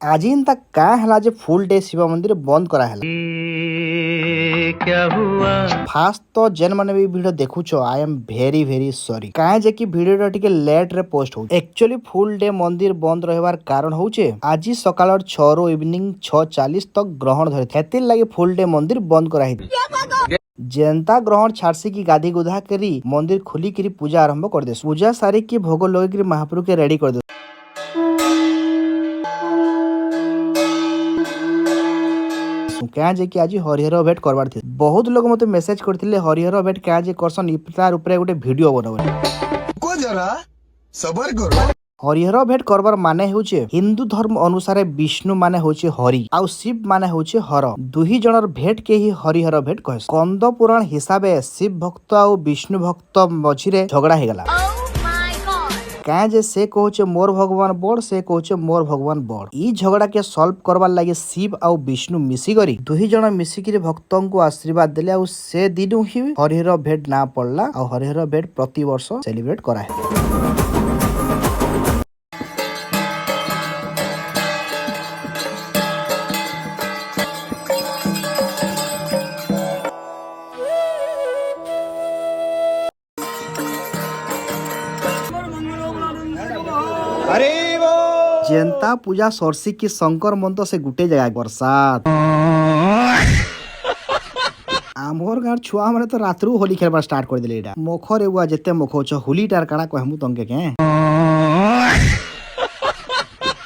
आज इनता का हला जे फुल डे शिव मंदिर बंद करा हला क्या हुआ फास्ट तो जेन माने भी वीडियो देखुछो I am very very sorry काहे जे कि वीडियो टिके लेट रे पोस्ट हो एक्चुअली फुल डे मंदिर बंद रहबार कारण होचे आज सकाळ 6 रो इवनिंग 6:40 तक ग्रहण धरे हेतिर लागि फुल डे मंदिर बंद करा हित जनता ग्रहण छाड़सी की गाधी गुधा करी मंदिर खुली करी पूजा आरंभ कर दे पूजा सारी की भोग लगे महाप्रभु के रेडी कर दे क्या जे कि आज हरिहर भेट करवार थे बहुत लोग मते मेसेज करथिले हरिहर भेट क्या जे करसन इफ्तार ऊपर गोटे वीडियो बनाबो को जरा सबर करो हरिहर भेट करबार माने होचे हिंदू धर्म अनुसार विष्णु माने होचे हरि आउ शिव माने होचे हर दुही जनर भेट के ही हरिहर भेट कहे स्कंद पुराण हिसाबे शिव भक्त आउ विष्णु भक्त मझिरे झगड़ा हे गला क्या जे से कहचे मोर भगवान बड़ से कहचे मोर भगवान बड़ ई झगड़ा के सॉल्व करवार लागि शिव आउ विष्णु मिसी करी दुही जन मिसिकी भक्तों को आशीर्वाद देले आउ से दिनु ही हरिहर भेट ना पड़ला आउ हरिहर भेट प्रति वर्ष सेलिब्रेट करा है जनता पूजा सरसी की शंकर मंत्र से गुटे जगह बरसात आमर गाँव छुआ माने तो रात्रु होली खेलबार स्टार्ट कर दिले एटा मखरे बुआ जेते मखो छ होली टार काना कहमु तंके के